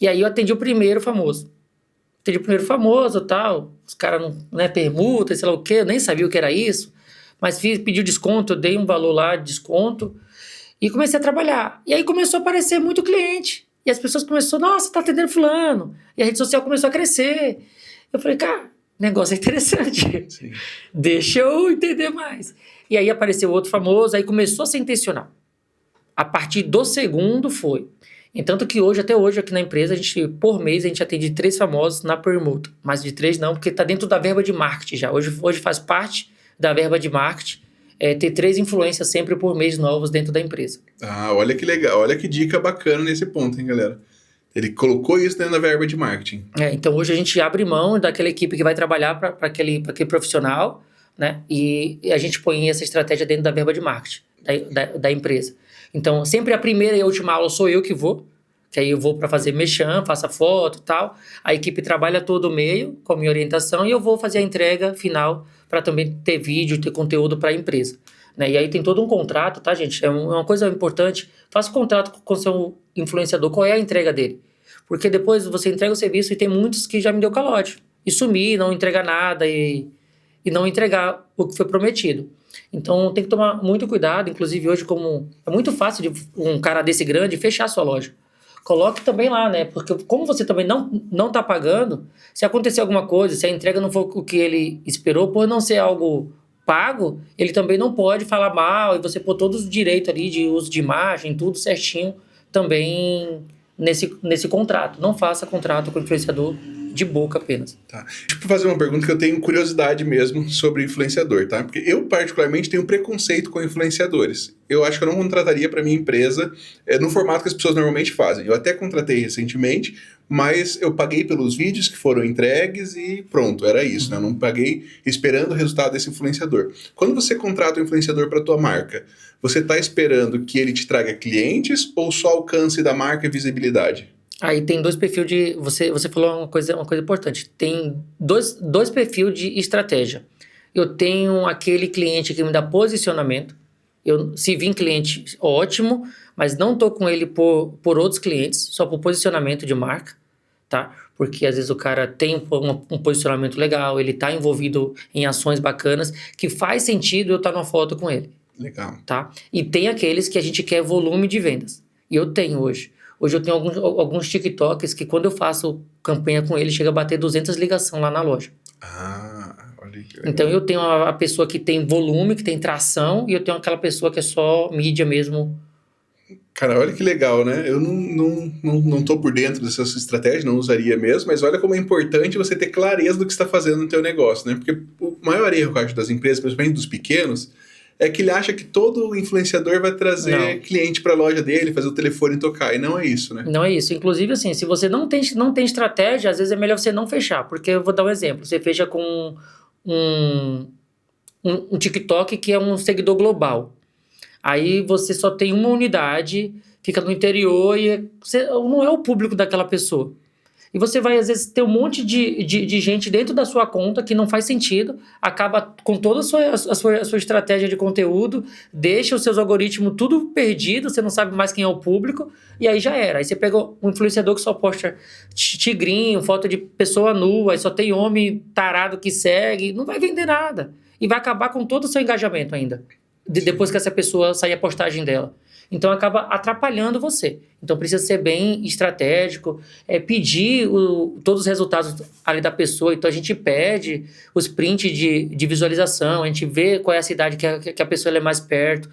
E aí eu atendi o primeiro famoso. Atendi o primeiro famoso, tal. Os caras não, né, permuta, sei lá o quê, eu nem sabia o que era isso. Mas pediu desconto, eu dei um valor lá de desconto e comecei a trabalhar. E aí começou a aparecer muito cliente. E as pessoas começaram, nossa, tá atendendo fulano. E a rede social começou a crescer. Eu falei, cara, negócio é interessante. Sim. Deixa eu entender mais. E aí apareceu outro famoso, aí começou a ser intencional. A partir do segundo foi. Entanto que hoje, até hoje, aqui na empresa, por mês, a gente atende 3 famosos na permuta. Mas de 3 não, porque tá dentro da verba de marketing já. Hoje faz parte da verba de marketing ter 3 influências sempre por mês novos dentro da empresa. Ah, olha que legal, olha que dica bacana nesse ponto, hein, galera? Ele colocou isso dentro da verba de marketing. Então hoje a gente abre mão daquela equipe que vai trabalhar para aquele profissional, né? E a gente põe essa estratégia dentro da verba de marketing da empresa. Então sempre a primeira e a última aula sou eu que vou, que aí eu vou para fazer merchan, faço a foto e tal. A equipe trabalha todo o meio com a minha orientação e eu vou fazer a entrega final para também ter vídeo, ter conteúdo para a empresa. Né? E aí tem todo um contrato, tá, gente? É uma coisa importante. Faça contrato com o seu influenciador, qual é a entrega dele. Porque depois você entrega o serviço e tem muitos que já me deu calote. E sumir, não entregar nada e não entregar o que foi prometido. Então tem que tomar muito cuidado. Inclusive hoje, como é muito fácil de um cara desse grande fechar a sua loja. Coloque também lá, né? Porque como você também não tá pagando, se acontecer alguma coisa, se a entrega não for o que ele esperou, por não ser algo pago, ele também não pode falar mal e você pôr todos os direitos ali de uso de imagem, tudo certinho também nesse contrato. Não faça contrato com o influenciador de boca apenas. Tá. Deixa eu fazer uma pergunta que eu tenho curiosidade mesmo sobre influenciador, tá? Porque eu particularmente tenho preconceito com influenciadores. Eu acho que eu não contrataria para minha empresa no formato que as pessoas normalmente fazem. Eu até contratei recentemente, mas eu paguei pelos vídeos que foram entregues e pronto, era isso, né? Eu não paguei esperando o resultado desse influenciador. Quando você contrata um influenciador para tua marca, você está esperando que ele te traga clientes ou só alcance da marca e visibilidade? Aí tem 2 perfis de... Você falou uma coisa importante. Tem dois perfis de estratégia. Eu tenho aquele cliente que me dá posicionamento. Se vir cliente, ótimo, mas não estou com ele por outros clientes, só por posicionamento de marca, tá? Porque às vezes o cara tem um posicionamento legal, ele está envolvido em ações bacanas, que faz sentido eu estar numa foto com ele. Legal. Tá? E tem aqueles que a gente quer volume de vendas. E eu tenho hoje. Hoje eu tenho alguns TikToks que quando eu faço campanha com ele, chega a bater 200 ligações lá na loja. Ah, olha que legal. Então eu tenho a pessoa que tem volume, que tem tração, e eu tenho aquela pessoa que é só mídia mesmo. Cara, olha que legal, né? Eu não tô por dentro dessa sua estratégia, não usaria mesmo, mas olha como é importante você ter clareza do que você está fazendo no teu negócio, né? Porque o maior erro, eu acho, das empresas, principalmente dos pequenos, é que ele acha que todo influenciador vai trazer cliente para a loja dele, fazer o telefone tocar, e não é isso, né? Não é isso. Inclusive, assim, se você não tem estratégia, às vezes é melhor você não fechar, porque eu vou dar um exemplo. Você fecha com um TikTok que é um seguidor global. Aí você só tem uma unidade, fica no interior e você não é o público daquela pessoa. E você vai, às vezes, ter um monte de gente dentro da sua conta que não faz sentido, acaba com toda a sua estratégia de conteúdo, deixa os seus algoritmos tudo perdido, você não sabe mais quem é o público, e aí já era. Aí você pega um influenciador que só posta tigrinho, foto de pessoa nua, aí só tem homem tarado que segue, não vai vender nada. E vai acabar com todo o seu engajamento ainda, depois que essa pessoa sair a postagem dela. Então acaba atrapalhando você. Então precisa ser bem estratégico, pedir todos os resultados ali da pessoa. Então a gente pede os prints de visualização, a gente vê qual é a cidade que a pessoa é mais perto,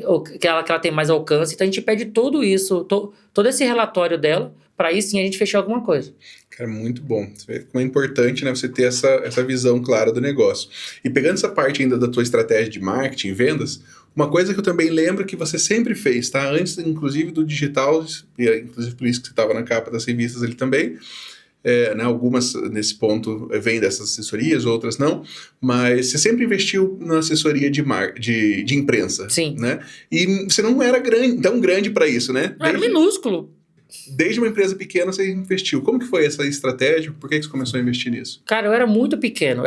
ou que ela tem mais alcance. Então a gente pede tudo isso, todo esse relatório dela, para aí sim a gente fechar alguma coisa. Cara, muito bom. Você vê como é importante, né, você ter essa visão clara do negócio. E pegando essa parte ainda da tua estratégia de marketing e vendas, uma coisa que eu também lembro que você sempre fez, tá? Antes, inclusive, do digital, e inclusive por isso que você estava na capa das revistas ali também, né, algumas nesse ponto vêm dessas assessorias, outras não, mas você sempre investiu na assessoria de imprensa. Sim. Né? E você não era tão grande para isso, né? Era minúsculo. Desde uma empresa pequena você investiu. Como que foi essa estratégia? Por que você começou a investir nisso? Cara, eu era muito pequeno,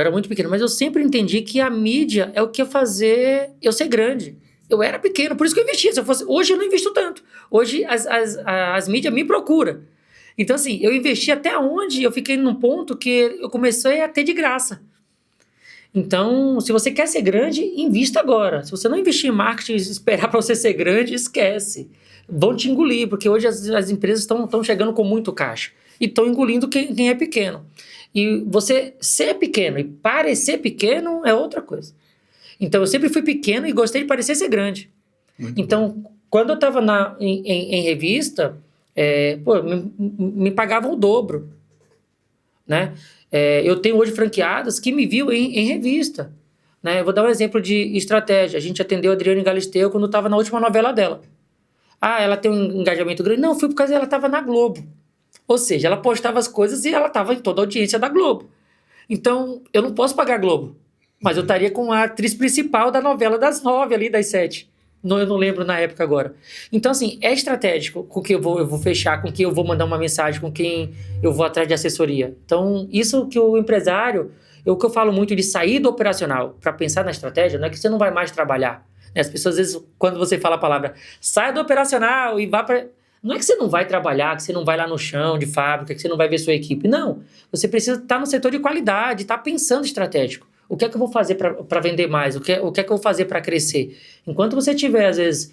mas eu sempre entendi que a mídia é o que ia fazer eu ser grande. Eu era pequeno, por isso que eu investia. Hoje eu não invisto tanto. Hoje as mídias me procuram. Então, assim, eu investi até onde eu fiquei num ponto que eu comecei a ter de graça. Então, se você quer ser grande, invista agora. Se você não investir em marketing e esperar para você ser grande, esquece. Vão te engolir, porque hoje as empresas estão chegando com muito caixa e estão engolindo quem é pequeno. E você ser pequeno e parecer pequeno é outra coisa. Então, eu sempre fui pequeno e gostei de parecer ser grande. Muito Então, bom. quando eu estava em revista, me pagavam o dobro, né? Eu tenho hoje franqueadas que me viu em revista, né? Eu vou dar um exemplo de estratégia. A gente atendeu a Adriane Galisteu quando estava na última novela dela. Ah, ela tem um engajamento grande. Não, foi por causa que ela estava na Globo. Ou seja, ela postava as coisas e ela estava em toda a audiência da Globo. Então, eu não posso pagar a Globo, mas eu estaria com a atriz principal da novela das 9 ali, das 7. Não, eu não lembro na época agora. Então, assim, é estratégico com quem eu vou fechar, com quem eu vou mandar uma mensagem, com quem eu vou atrás de assessoria. Então, isso que o empresário, o que eu falo muito de sair do operacional para pensar na estratégia, não é que você não vai mais trabalhar. Né? As pessoas, às vezes, quando você fala a palavra, sai do operacional e vá para... Não é que você não vai trabalhar, que você não vai lá no chão de fábrica, que você não vai ver sua equipe. Não. Você precisa estar no setor de qualidade, estar pensando estratégico. O que é que eu vou fazer para vender mais? O que é que eu vou fazer para crescer? Enquanto você estiver, às vezes,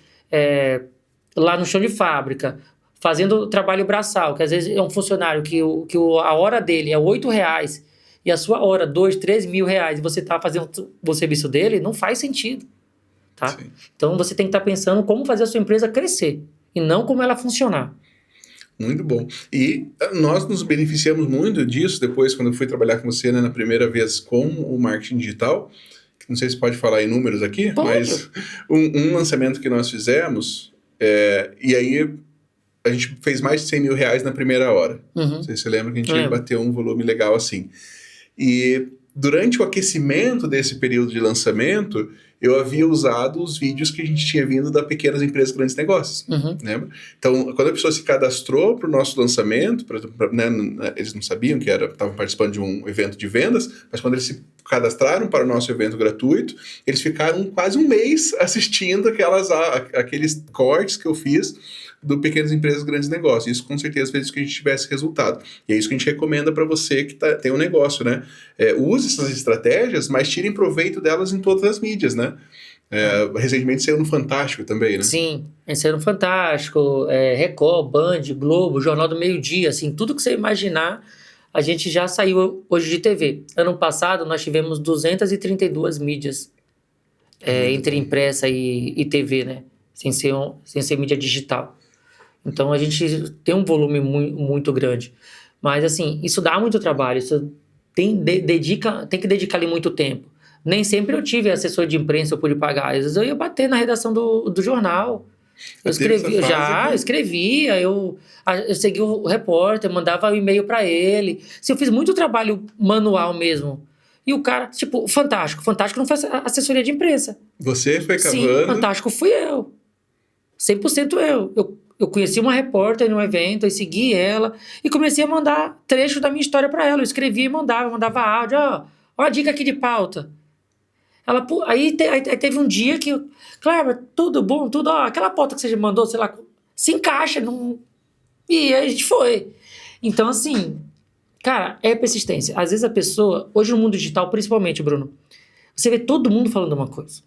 lá no chão de fábrica, fazendo trabalho braçal, que às vezes é um funcionário a hora dele é R$8 e a sua hora R$2, R$3.000 e você está fazendo o serviço dele, não faz sentido. Tá? Então você tem que estar pensando como fazer a sua empresa crescer e não como ela funcionar. Muito bom. E nós nos beneficiamos muito disso depois, quando eu fui trabalhar com você, né, na primeira vez com o marketing digital. Não sei se pode falar em números aqui, Pode. Mas um lançamento que nós fizemos, e aí a gente fez mais de R$100.000 na primeira hora. Não sei se você lembra que a gente bateu um volume legal assim. E durante o aquecimento desse período de lançamento, eu havia usado os vídeos que a gente tinha vindo da Pequenas Empresas Grandes Negócios. Lembra? Então, quando a pessoa se cadastrou para o nosso lançamento, né, eles não sabiam que estavam participando de um evento de vendas, mas quando eles se cadastraram para o nosso evento gratuito, eles ficaram quase um mês assistindo aqueles cortes que eu fiz do Pequenas Empresas Grandes Negócios. Isso com certeza fez com que a gente tivesse resultado. E é isso que a gente recomenda para você que tem um negócio, né? Use essas estratégias, mas tirem proveito delas em todas as mídias, né? Recentemente saiu no Fantástico também, né? Sim, saiu no Fantástico, Record, Band, Globo, Jornal do Meio-Dia, assim, tudo que você imaginar, a gente já saiu hoje de TV. Ano passado nós tivemos 232 mídias entre impressa e TV, né? Sem ser mídia digital. Então a gente tem um volume muito grande. Mas assim, isso dá muito trabalho, isso tem que dedicar ali muito tempo. Nem sempre eu tive assessor de imprensa, eu pude pagar. Às vezes eu ia bater na redação do jornal. Eu escrevia, eu seguia o repórter, mandava um e-mail para ele. Eu fiz muito trabalho manual mesmo. E o cara, tipo, Fantástico não faz assessoria de imprensa. Você foi cavando? Sim, Fantástico fui eu. 100% eu conheci uma repórter num evento, eu segui ela e comecei a mandar trecho da minha história para ela. Eu escrevia e mandava áudio. Ó a dica aqui de pauta. Ela, aí teve um dia que, claro, tudo bom, tudo, aquela pauta que você mandou, sei lá, se encaixa. E aí a gente foi. Então, assim, cara, é persistência. Às vezes a pessoa, hoje no mundo digital, principalmente, Bruno, você vê todo mundo falando uma coisa.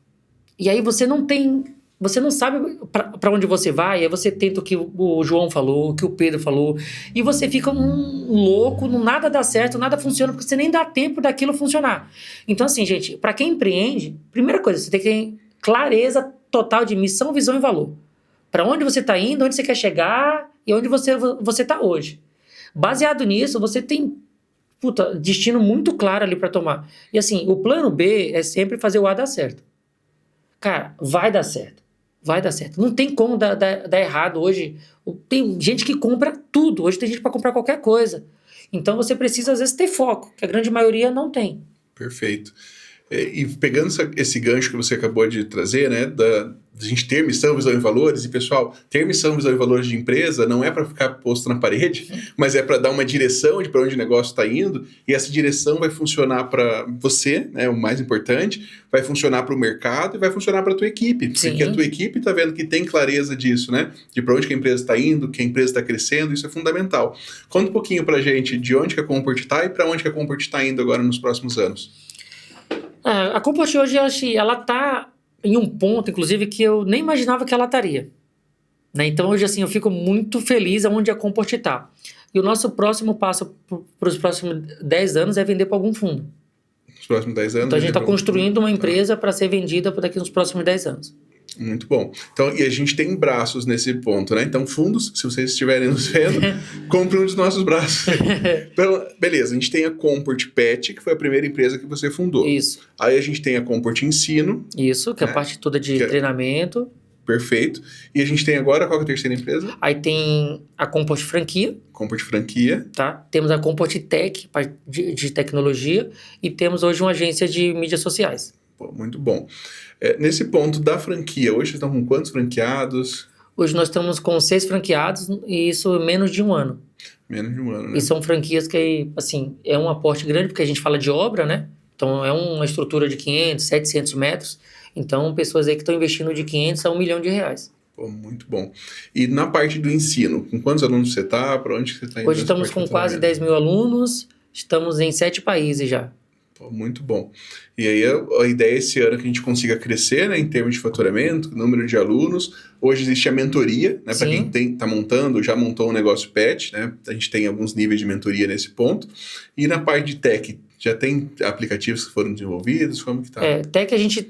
E aí você não sabe para onde você vai, aí você tenta o que o João falou, o que o Pedro falou, e você fica louco, nada dá certo, nada funciona, porque você nem dá tempo daquilo funcionar. Então, assim, gente, para quem empreende, primeira coisa, você tem que ter clareza total de missão, visão e valor. Para onde você está indo, onde você quer chegar e onde você está hoje. Baseado nisso, você tem destino muito claro ali para tomar. E assim, o plano B é sempre fazer o A dar certo. Cara, vai dar certo. Vai dar certo. Não tem como dar errado hoje. Tem gente que compra tudo. Hoje tem gente para comprar qualquer coisa. Então você precisa, às vezes, ter foco, que a grande maioria não tem. Perfeito. E pegando esse gancho que você acabou de trazer, né, da gente ter missão, visão e valores, e pessoal, ter missão, visão e valores de empresa não é para ficar posto na parede, mas é para dar uma direção de para onde o negócio está indo, e essa direção vai funcionar para você, né, o mais importante, vai funcionar para o mercado e vai funcionar para a tua equipe, Sim. porque a tua equipe está vendo que tem clareza disso, né, de para onde que a empresa está indo, que a empresa está crescendo, isso é fundamental. Conta um pouquinho para a gente de onde que a Comport está e para onde que a Comport está indo agora nos próximos anos. A Comport hoje, ela está em um ponto, inclusive, que eu nem imaginava que ela estaria. Né? Então, hoje, assim, eu fico muito feliz aonde a Comport está. E o nosso próximo passo para os próximos 10 anos é vender para algum fundo. Nos próximos 10 anos? Então, a gente está construindo uma empresa para ser vendida daqui nos próximos 10 anos. Muito bom. Então, e a gente tem braços nesse ponto, né? Então, fundos, se vocês estiverem nos vendo, compre um dos nossos braços. Então, beleza, a gente tem a Comport Pet, que foi a primeira empresa que você fundou. Isso. Aí a gente tem a Comport Ensino. Isso, que é a parte toda de treinamento. Perfeito. E a gente tem agora, qual é a terceira empresa? Aí tem a Comport Franquia. Comport Franquia. Tá? Temos a Comport Tech, de tecnologia. E temos hoje uma agência de mídias sociais. Pô, muito bom. Nesse ponto da franquia, hoje vocês estão com quantos franqueados? Hoje nós estamos com 6 franqueados, e isso em menos de um ano. Menos de um ano, né? E são franquias que, assim, é um aporte grande, porque a gente fala de obra, né? Então, é uma estrutura de 500, 700 metros. Então, pessoas aí que estão investindo de 500 a R$1 milhão. Pô, muito bom. E na parte do ensino, com quantos alunos você está? Para onde você está indo? Hoje estamos com quase 10 mil alunos, estamos em 7 países já. Pô, muito bom. E aí a ideia esse ano é que a gente consiga crescer, né, em termos de faturamento, número de alunos. Hoje existe a mentoria, né, para quem está montando, já montou um negócio pet, né? A gente tem alguns níveis de mentoria nesse ponto. E na parte de tech, já tem aplicativos que foram desenvolvidos? Como que tá? Tech a gente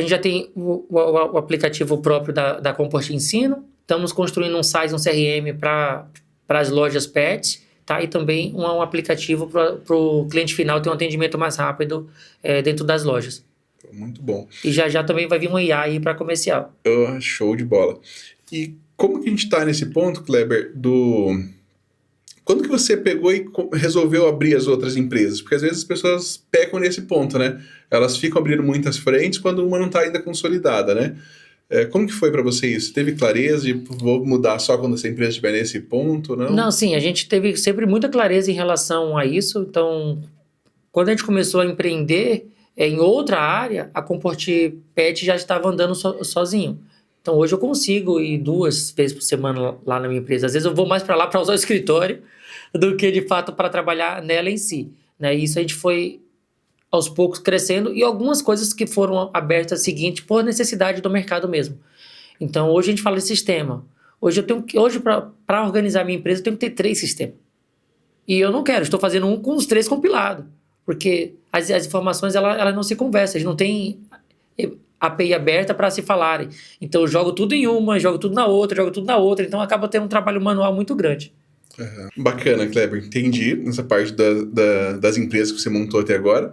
já tem o aplicativo próprio da Comport Ensino. Estamos construindo um site, um CRM para as lojas pets. Tá? E também um aplicativo para o cliente final ter um atendimento mais rápido dentro das lojas. Muito bom. E já também vai vir um IA aí para comercial. Show de bola. E como que a gente está nesse ponto, Kleber, Quando que você pegou e resolveu abrir as outras empresas? Porque às vezes as pessoas pecam nesse ponto, né? Elas ficam abrindo muitas frentes quando uma não está ainda consolidada, né? Como que foi para você isso? Teve clareza de vou mudar só quando essa empresa estiver nesse ponto, não? Não, sim, a gente teve sempre muita clareza em relação a isso. Então, quando a gente começou a empreender em outra área, a Comport Pet já estava andando sozinho. Então, hoje eu consigo ir 2 vezes por semana lá na minha empresa. Às vezes eu vou mais para lá para usar o escritório do que, de fato, para trabalhar nela em si. Né? E isso a gente foi aos poucos crescendo, e algumas coisas que foram abertas seguinte por necessidade do mercado mesmo. Então, hoje a gente fala de sistema. Hoje para organizar minha empresa, eu tenho que ter 3 sistemas. E eu não quero, estou fazendo um com os 3 compilados, porque as informações elas não se conversam, eles não têm API aberta para se falarem. Então, eu jogo tudo em uma, jogo tudo na outra, então acaba tendo um trabalho manual muito grande. Uhum. Bacana, Kleber, entendi nessa parte das empresas que você montou até agora.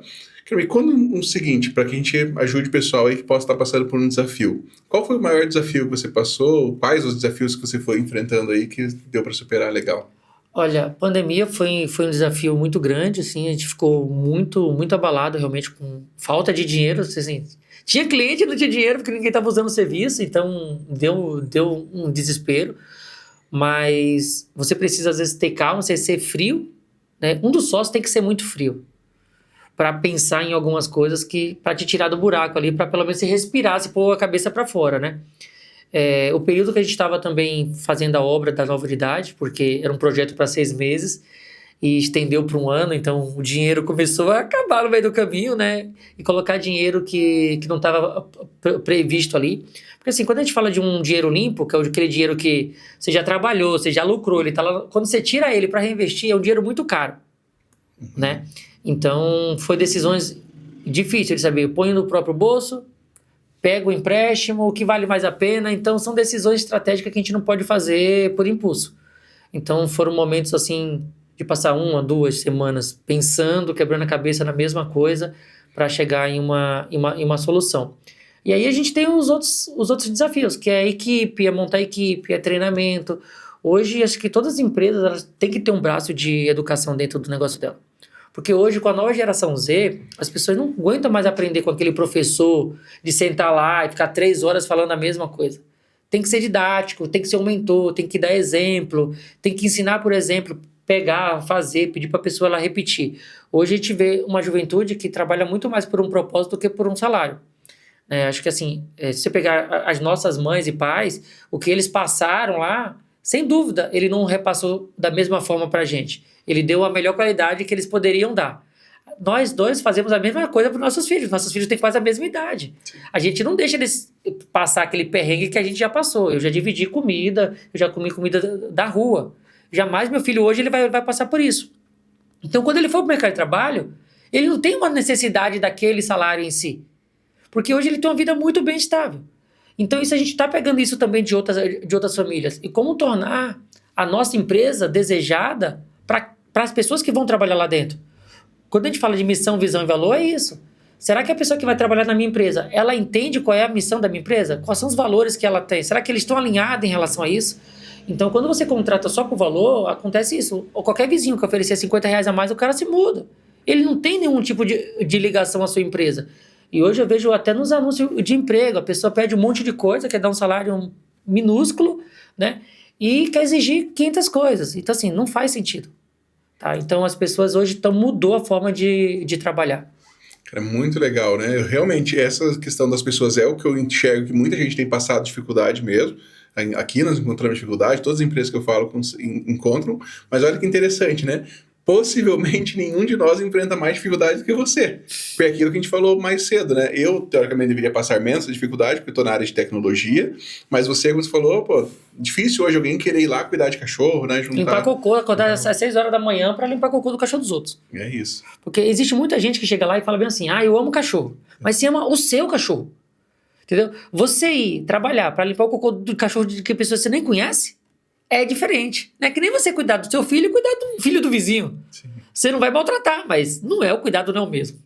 E quando o seguinte, para que a gente ajude o pessoal aí que possa estar passando por um desafio, qual foi o maior desafio que você passou? Quais os desafios que você foi enfrentando aí que deu para superar legal? Olha, a pandemia foi um desafio muito grande, assim, a gente ficou muito, muito abalado realmente com falta de dinheiro, assim, tinha cliente e não tinha dinheiro porque ninguém estava usando o serviço, então deu um desespero. Mas você precisa, às vezes, ter calma, você ser frio, né? Um dos sócios tem que ser muito frio para pensar em algumas coisas para te tirar do buraco ali, para pelo menos você respirar, se pôr a cabeça para fora, né? O período que a gente estava também fazendo a obra da nova unidade, porque era um projeto para 6 meses e estendeu para 1 ano, então o dinheiro começou a acabar no meio do caminho, né? E colocar dinheiro que não estava previsto ali. Porque assim, quando a gente fala de um dinheiro limpo, que é aquele dinheiro que você já trabalhou, você já lucrou, ele tá lá, quando você tira ele para reinvestir, é um dinheiro muito caro, né? Então, foi decisões difíceis de saber. Eu ponho no próprio bolso, pego o empréstimo, o que vale mais a pena. Então, são decisões estratégicas que a gente não pode fazer por impulso. Então, foram momentos assim de passar 1 a 2 semanas pensando, quebrando a cabeça na mesma coisa para chegar em uma solução. E aí a gente tem os outros desafios, que é a equipe, é montar a equipe, é treinamento. Hoje, acho que todas as empresas elas têm que ter um braço de educação dentro do negócio dela. Porque hoje, com a nova geração Z, as pessoas não aguentam mais aprender com aquele professor de sentar lá e ficar 3 horas falando a mesma coisa. Tem que ser didático, tem que ser um mentor, tem que dar exemplo, tem que ensinar, por exemplo, pegar, fazer, pedir para a pessoa ela repetir. Hoje a gente vê uma juventude que trabalha muito mais por um propósito do que por um salário. Acho que assim, se você pegar as nossas mães e pais, o que eles passaram lá, sem dúvida, ele não repassou da mesma forma para a gente. Ele deu a melhor qualidade que eles poderiam dar. Nós dois fazemos a mesma coisa para os nossos filhos. Nossos filhos têm quase a mesma idade. A gente não deixa eles passar aquele perrengue que a gente já passou. Eu já dividi comida, eu já comi comida da rua. Jamais meu filho hoje ele vai passar por isso. Então, quando ele for para o mercado de trabalho, ele não tem uma necessidade daquele salário em si. Porque hoje ele tem uma vida muito bem estável. Então, isso a gente está pegando isso também de outras famílias. E como tornar a nossa empresa desejada para as pessoas que vão trabalhar lá dentro. Quando a gente fala de missão, visão e valor, é isso. Será que a pessoa que vai trabalhar na minha empresa, ela entende qual é a missão da minha empresa? Quais são os valores que ela tem? Será que eles estão alinhados em relação a isso? Então, quando você contrata só por valor, acontece isso. Ou qualquer vizinho que oferecer R$50 a mais, o cara se muda. Ele não tem nenhum tipo de ligação à sua empresa. E hoje eu vejo até nos anúncios de emprego, a pessoa pede um monte de coisa, quer dar um salário minúsculo, né? E quer exigir 500 coisas. Então, assim, não faz sentido. Tá? Então, as pessoas hoje mudou a forma de trabalhar. Cara, muito legal, né? Realmente, essa questão das pessoas é o que eu enxergo que muita gente tem passado dificuldade mesmo. Aqui nós encontramos dificuldade, todas as empresas que eu falo encontram, mas olha que interessante, né? Possivelmente nenhum de nós enfrenta mais dificuldade do que você. Foi aquilo que a gente falou mais cedo, né? Eu, teoricamente, deveria passar menos dificuldade, porque eu estou na área de tecnologia, mas você, como você falou, pô, difícil hoje alguém querer ir lá cuidar de cachorro, né? Limpar cocô, acordar às 6 horas da manhã para limpar cocô do cachorro dos outros. É isso. Porque existe muita gente que chega lá e fala bem assim, eu amo cachorro, mas você ama o seu cachorro. Entendeu? Você ir trabalhar para limpar o cocô do cachorro de que pessoa você nem conhece, é diferente. Não é que nem você cuidar do seu filho e cuidar do filho do vizinho. Sim. Você não vai maltratar, mas não é o cuidado não é o mesmo.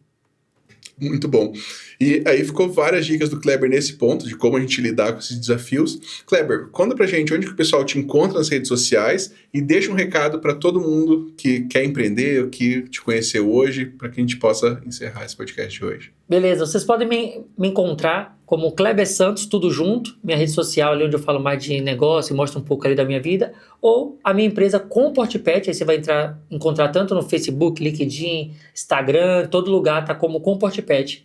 Muito bom. E aí ficou várias dicas do Kleber nesse ponto, de como a gente lidar com esses desafios. Kleber, conta pra gente onde que o pessoal te encontra nas redes sociais e deixa um recado para todo mundo que quer empreender, ou que te conheceu hoje, para que a gente possa encerrar esse podcast de hoje. Beleza, vocês podem me encontrar como Kleber Santos, tudo junto, minha rede social ali onde eu falo mais de negócio e mostro um pouco ali da minha vida, ou a minha empresa Comportpet, aí você vai encontrar tanto no Facebook, LinkedIn, Instagram, todo lugar tá como Comportpet,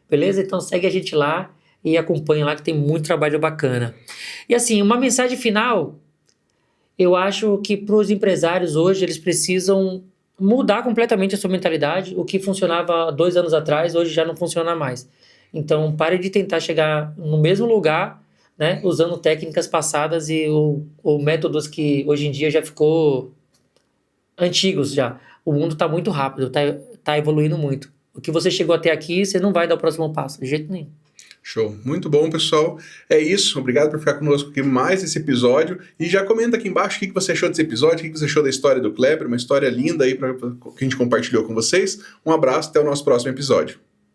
beleza? Então segue a gente lá e acompanha lá que tem muito trabalho bacana. E assim, uma mensagem final, eu acho que para os empresários hoje eles precisam mudar completamente a sua mentalidade. O que funcionava 2 anos atrás, hoje já não funciona mais. Então, pare de tentar chegar no mesmo lugar, né, usando técnicas passadas ou métodos que hoje em dia já ficou antigos já. O mundo está muito rápido, tá evoluindo muito. O que você chegou até aqui, você não vai dar o próximo passo, de jeito nenhum. Show. Muito bom, pessoal. É isso. Obrigado por ficar conosco aqui mais esse episódio. E já comenta aqui embaixo o que você achou desse episódio, o que você achou da história do Kleber, uma história linda aí que a gente compartilhou com vocês. Um abraço, até o nosso próximo episódio.